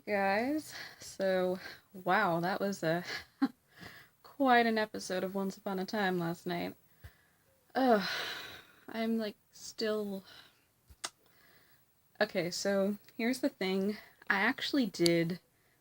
Hey guys. So, wow, that was a quite an episode of Once Upon a Time last night. Ugh, I'm like still. Okay, so here's the thing. I actually did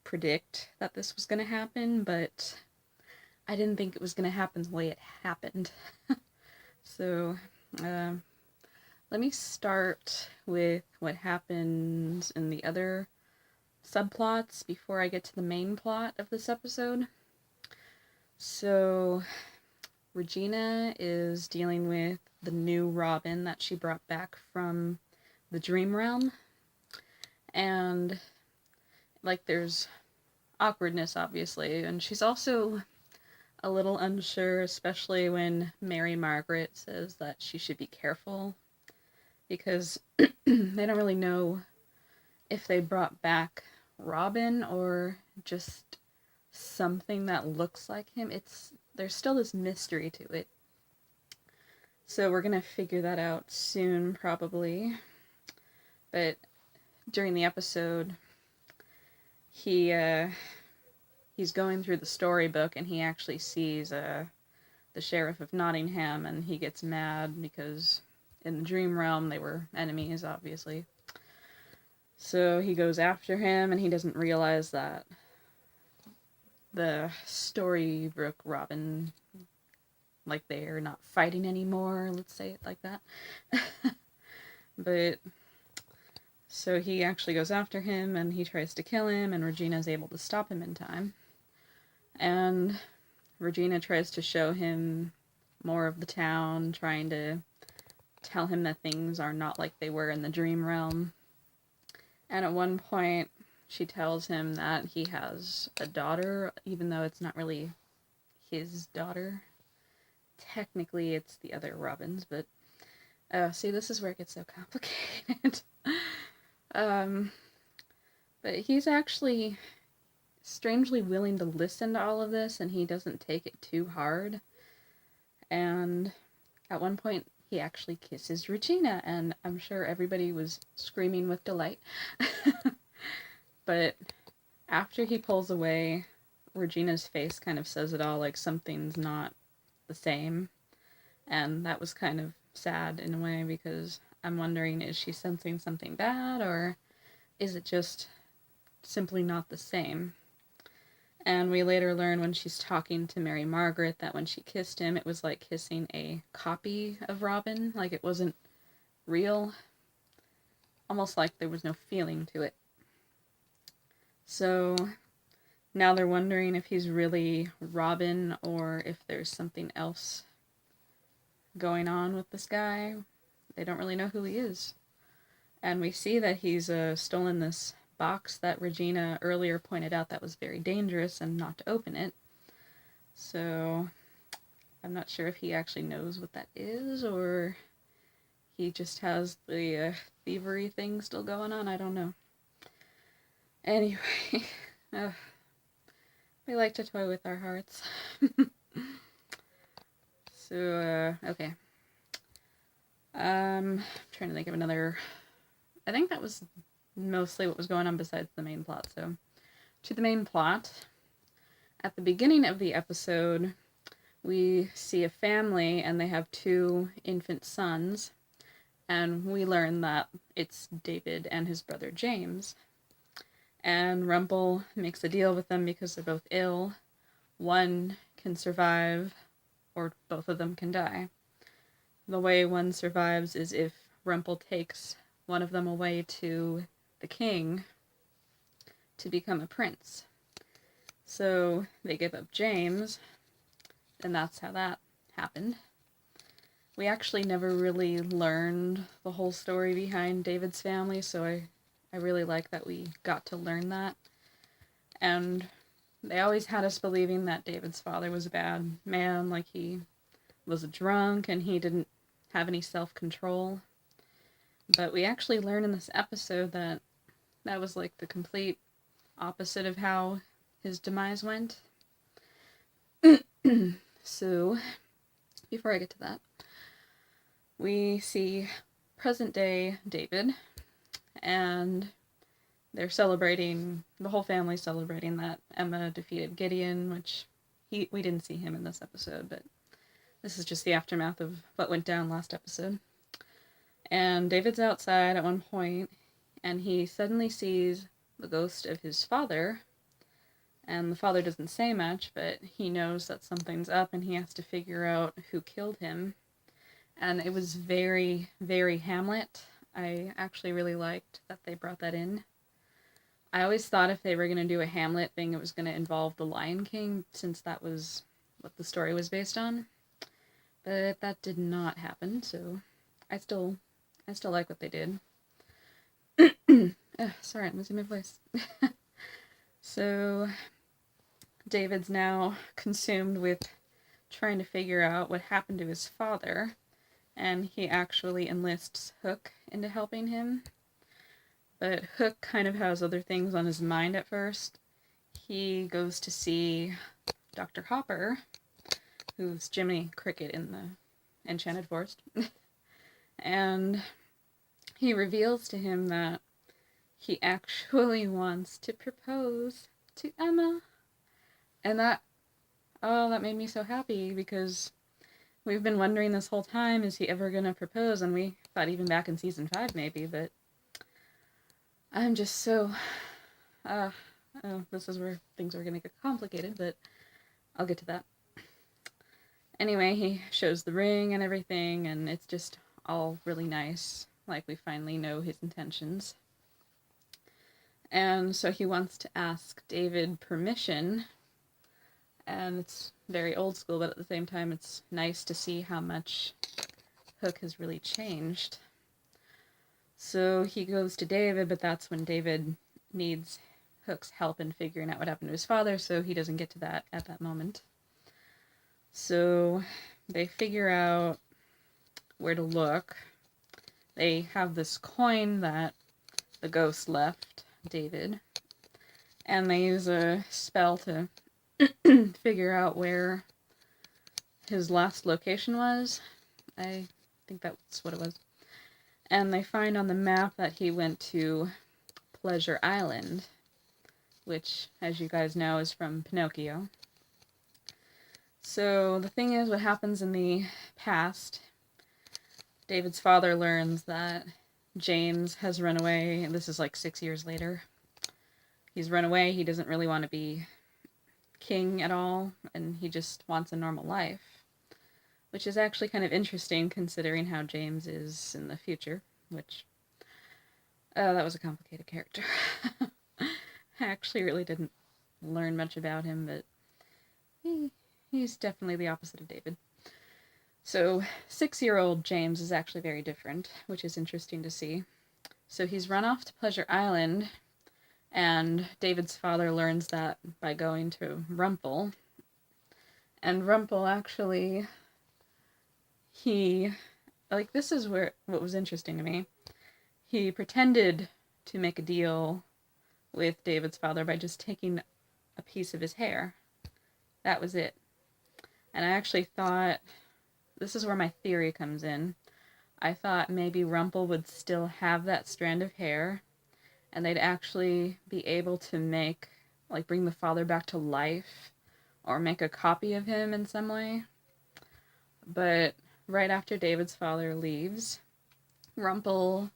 predict that this was gonna happen, but I didn't think it was gonna happen the way it happened. So, um, let me start with what happens in the other subplots before I get to the main plot of this episode. So, Regina is dealing with the new Robin that she brought back from the Dream Realm. And, like, there's awkwardness, obviously. And she's also a little unsure, especially when Mary Margaret says that she should be careful. Because they don't really know if they brought back Robin or just something that looks like him. There's still this mystery to it. So we're gonna figure that out soon, probably. But during the episode, he's going through the storybook and he actually sees the sheriff of Nottingham, and he gets mad because in the dream realm they were enemies, obviously. So he goes after him, and he doesn't realize that the Storybrooke Robin, like, they're not fighting anymore, let's say it like that. But so he actually goes after him and he tries to kill him, and Regina's able to stop him in time. And Regina tries to show him more of the town, trying to tell him that things are not like they were in the dream realm. And at one point, she tells him that he has a daughter, even though it's not really his daughter. Technically, it's the other Robin's, but see, this is where it gets so complicated. But he's actually strangely willing to listen to all of this, and he doesn't take it too hard. And at one point, he actually kisses Regina, and I'm sure everybody was screaming with delight. But after he pulls away, Regina's face kind of says it all, like something's not the same. And that was kind of sad in a way, because I'm wondering, is she sensing something bad, or is it just simply not the same? And we later learn when she's talking to Mary Margaret that when she kissed him, it was like kissing a copy of Robin, like it wasn't real, almost like there was no feeling to it. So now they're wondering if he's really Robin or if there's something else going on with this guy. They don't really know who he is. And we see that he's stolen this box that Regina earlier pointed out that was very dangerous and not to open it. So I'm not sure if he actually knows what that is, or he just has the thievery thing still going on. I don't know. Anyway, we like to toy with our hearts. So, okay. Trying to think of another. I think that was mostly what was going on besides the main plot. So, to the main plot. At the beginning of the episode, we see a family and they have 2 infant sons. And we learn that it's David and his brother James. And Rumple makes a deal with them because they're both ill. One can survive, or both of them can die. The way one survives is if Rumple takes one of them away to the king to become a prince. So they give up James, and that's how that happened. We actually never really learned the whole story behind David's family, so I really like that we got to learn that. And they always had us believing that David's father was a bad man, like he was a drunk and he didn't have any self-control. But we actually learn in this episode that that was like the complete opposite of how his demise went. So, before I get to that, we see present day David, and they're celebrating, the whole family's celebrating that Emma defeated Gideon, which we didn't see him in this episode, but this is just the aftermath of what went down last episode. And David's outside at one point, and he suddenly sees the ghost of his father, and the father doesn't say much, but he knows that something's up, and he has to figure out who killed him. And it was very, very Hamlet. I actually really liked that they brought that in. I always thought if they were going to do a Hamlet thing, it was going to involve the Lion King, since that was what the story was based on. But that did not happen, so I still like what they did. Sorry, I'm losing my voice. So David's now consumed with trying to figure out what happened to his father, and he actually enlists Hook into helping him. But Hook kind of has other things on his mind at first. He goes to see Dr. Hopper, who's Jiminy Cricket in the Enchanted Forest. And he reveals to him that he actually wants to propose to Emma. And that made me so happy, because we've been wondering this whole time, is he ever going to propose? And we thought even back in season 5 maybe, but I'm just so... this is where things are going to get complicated, but I'll get to that. Anyway, he shows the ring and everything, and it's just all really nice. Like, we finally know his intentions. And so he wants to ask David permission, and it's very old school, but at the same time it's nice to see how much Hook has really changed. So he goes to David, but that's when David needs Hook's help in figuring out what happened to his father, so he doesn't get to that at that moment. So they figure out where to look. They have this coin that the ghost left David, and they use a spell to figure out where his last location was. I think that's what it was. And they find on the map that he went to Pleasure Island, which, as you guys know, is from Pinocchio. So the thing is, what happens in the past, David's father learns that James has run away, and this is like 6 years later. He's run away, he doesn't really want to be king at all, and he just wants a normal life. Which is actually kind of interesting, considering how James is in the future, which... that was a complicated character. I actually really didn't learn much about him, but he's definitely the opposite of David. So, 6-year-old James is actually very different, which is interesting to see. So he's run off to Pleasure Island, and David's father learns that by going to Rumple. And Rumple actually... this is what was interesting to me. He pretended to make a deal with David's father by just taking a piece of his hair. That was it. And I actually thought, this is where my theory comes in. I thought maybe Rumple would still have that strand of hair, and they'd actually be able to bring the father back to life, or make a copy of him in some way. But right after David's father leaves, Rumple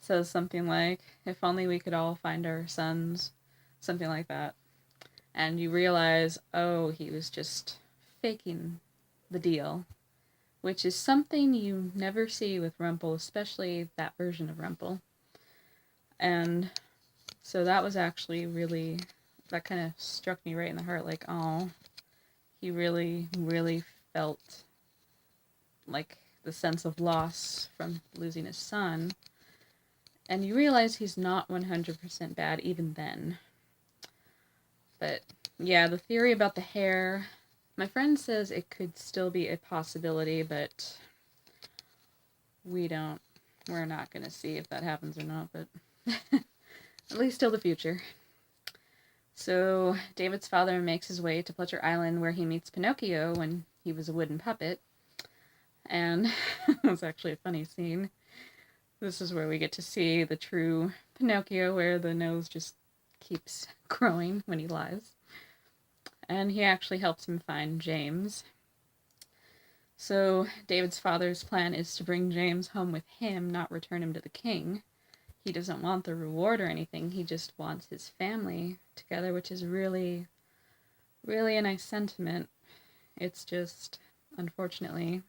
says something like, if only we could all find our sons, something like that. And you realize, oh, he was just faking the deal, which is something you never see with Rumple, especially that version of Rumple. And so that was actually really, that kind of struck me right in the heart, like, oh, he really, really felt like the sense of loss from losing his son. And you realize he's not 100% bad even then. But yeah, the theory about the hair, my friend says it could still be a possibility, but we're not going to see if that happens or not, but at least till the future. So David's father makes his way to Pleasure Island, where he meets Pinocchio when he was a wooden puppet. And it was actually a funny scene. This is where we get to see the true Pinocchio, where the nose just keeps growing when he lies. And he actually helps him find James. So David's father's plan is to bring James home with him, not return him to the king. He doesn't want the reward or anything. He just wants his family together, which is really, really a nice sentiment. It's just, unfortunately,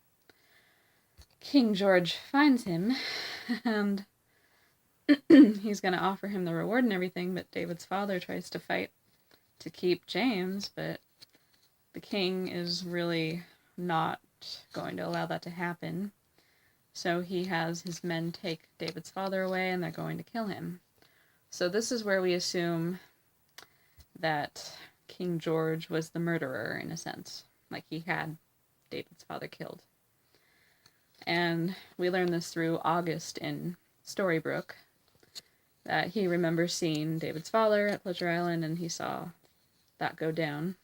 King George finds him, and he's going to offer him the reward and everything, but David's father tries to fight to keep James, but the king is really not going to allow that to happen. So he has his men take David's father away, and they're going to kill him. So this is where we assume that King George was the murderer, in a sense. Like, he had David's father killed. And we learn this through August in Storybrooke, that he remembers seeing David's father at Pleasure Island, and he saw that go down.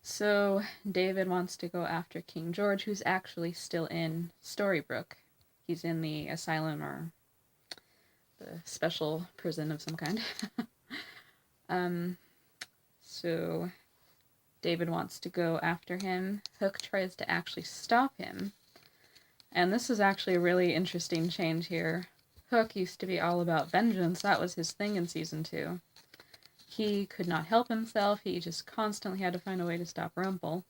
So David wants to go after King George, who's actually still in Storybrooke. He's in the asylum or the special prison of some kind. So David wants to go after him. Hook tries to actually stop him. And this is actually a really interesting change here. Hook used to be all about vengeance. That was his thing in season 2. He could not help himself. He just constantly had to find a way to stop Rumple.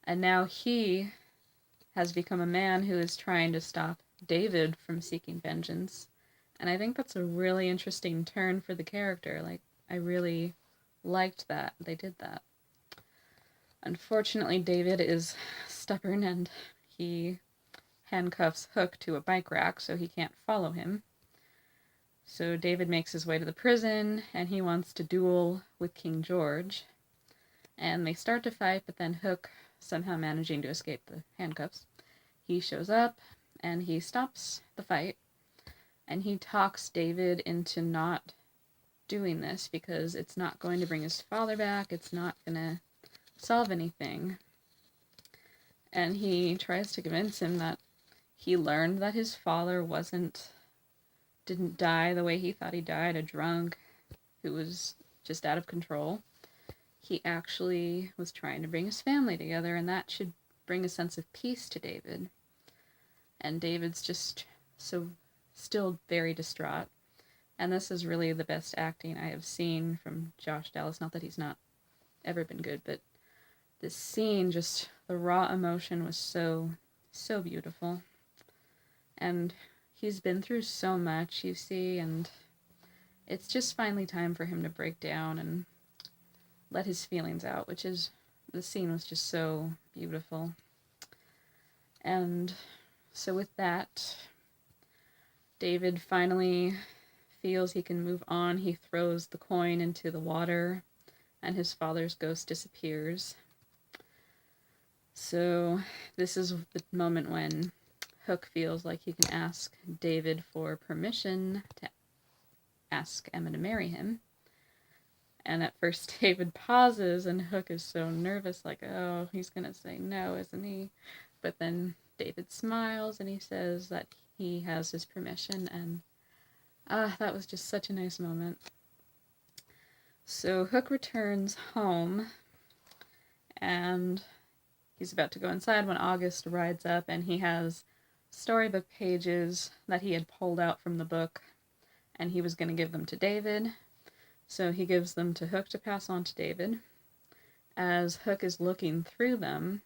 And now he has become a man who is trying to stop David from seeking vengeance. And I think that's a really interesting turn for the character. Like, I really liked that they did that. Unfortunately, David is stubborn, and he handcuffs Hook to a bike rack so he can't follow him. So David makes his way to the prison, and he wants to duel with King George. And they start to fight, but then Hook, somehow managing to escape the handcuffs, he shows up, and he stops the fight, and he talks David into not doing this, because it's not going to bring his father back, it's not going to solve anything. And he tries to convince him that he learned that his father didn't die the way he thought he died, a drunk who was just out of control. He actually was trying to bring his family together, and that should bring a sense of peace to David. And David's just so still very distraught. And this is really the best acting I have seen from Josh Dallas. Not that he's not ever been good, but this scene, just the raw emotion was so, so beautiful. And he's been through so much, you see, and it's just finally time for him to break down and let his feelings out, the scene was just so beautiful. And so with that, David finally feels he can move on. He throws the coin into the water, and his father's ghost disappears. So this is the moment when Hook feels like he can ask David for permission to ask Emma to marry him. And at first David pauses, and Hook is so nervous, like, oh, he's gonna say no, isn't he? But then David smiles, and he says that he has his permission, and that was just such a nice moment. So Hook returns home, and he's about to go inside when August rides up, and he has storybook pages that he had pulled out from the book, and he was going to give them to David. So he gives them to Hook to pass on to David. As Hook is looking through them,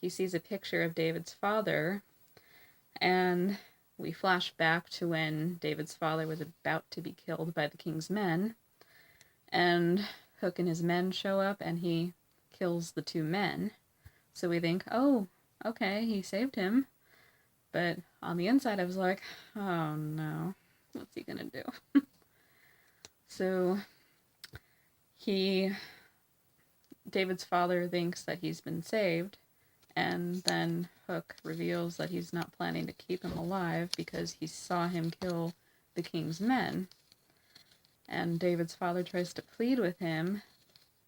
he sees a picture of David's father, and we flash back to when David's father was about to be killed by the king's men, and Hook and his men show up, and he kills the 2 men. So we think, oh, okay, he saved him. But on the inside, I was like, oh no, what's he gonna do? So David's father thinks that he's been saved, and then Hook reveals that he's not planning to keep him alive because he saw him kill the king's men. And David's father tries to plead with him,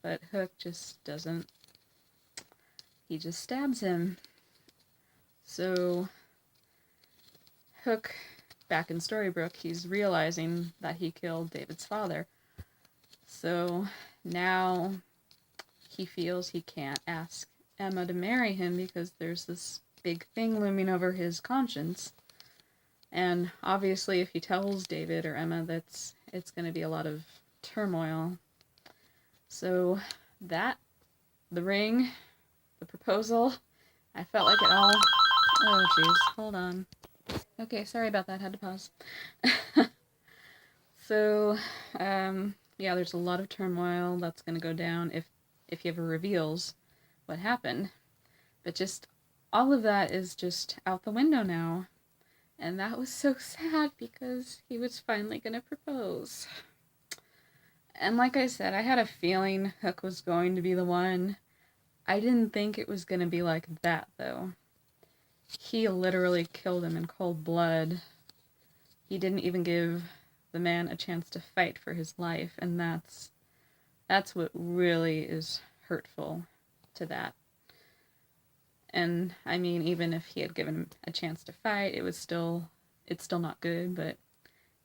but Hook just doesn't. He just stabs him. So Hook back in Storybrooke, he's realizing that he killed David's father. So now he feels he can't ask Emma to marry him because there's this big thing looming over his conscience. And obviously if he tells David or Emma, it's going to be a lot of turmoil. So that, the ring, the proposal, I felt like it all... Oh, jeez. Hold on. Okay, sorry about that. Had to pause. So, yeah, there's a lot of turmoil that's going to go down if he ever reveals what happened. But just all of that is just out the window now. And that was so sad because he was finally going to propose. And like I said, I had a feeling Hook was going to be the one. I didn't think it was going to be like that, though. He literally killed him in cold blood. He didn't even give the man a chance to fight for his life, and that's what really is hurtful to that. And I mean, even if he had given him a chance to fight, it's still not good, but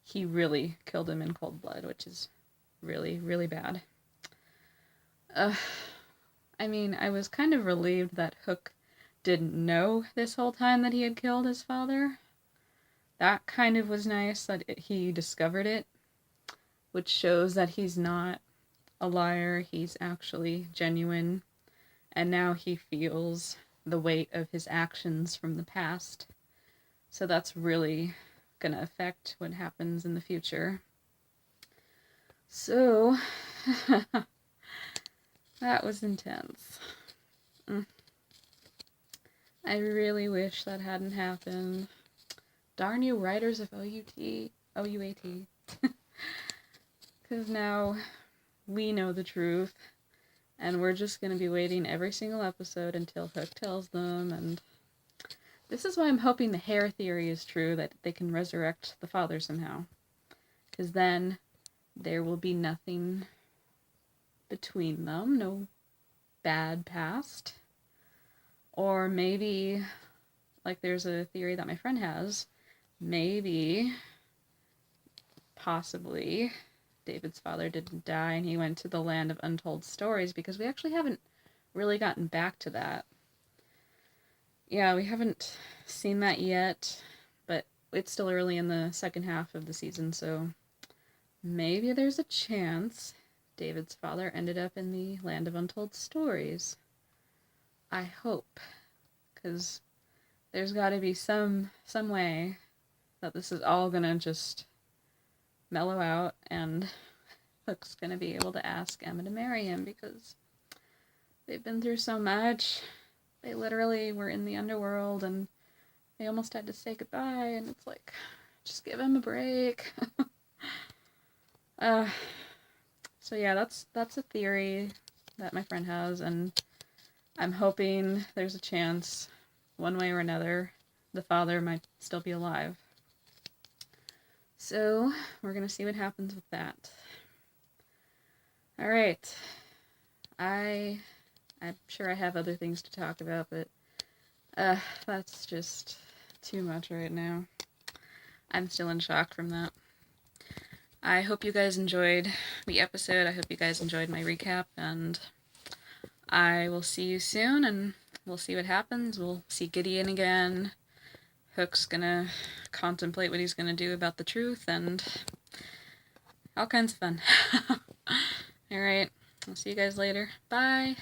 he really killed him in cold blood, which is really, really bad. I mean, I was kind of relieved that Hook didn't know this whole time that he had killed his father. That kind of was nice that he discovered it, which shows that he's not a liar, he's actually genuine, and now he feels the weight of his actions from the past. So that's really gonna affect what happens in the future. So, that was intense. I really wish that hadn't happened. Darn you, writers of OUAT. Because now we know the truth, and we're just going to be waiting every single episode until Hook tells them, and this is why I'm hoping the hair theory is true, that they can resurrect the father somehow. Because then there will be nothing between them, no bad past. Or maybe, like there's a theory that my friend has, maybe, possibly, David's father didn't die and he went to the land of untold stories, because we actually haven't really gotten back to that. Yeah, we haven't seen that yet, but it's still early in the second half of the season, so maybe there's a chance David's father ended up in the land of untold stories. I hope, because there's got to be some way that this is all gonna just mellow out and Hook's gonna be able to ask Emma to marry him, because they've been through so much. They literally were in the underworld and they almost had to say goodbye, and it's like, just give him a break. So yeah, that's a theory that my friend has, and I'm hoping there's a chance, one way or another, the father might still be alive. So, we're gonna see what happens with that. Alright. I'm sure I have other things to talk about, but that's just too much right now. I'm still in shock from that. I hope you guys enjoyed the episode. I hope you guys enjoyed my recap, and I will see you soon, and we'll see what happens. We'll see Gideon again. Hook's gonna contemplate what he's gonna do about the truth, and all kinds of fun. Alright, I'll see you guys later. Bye!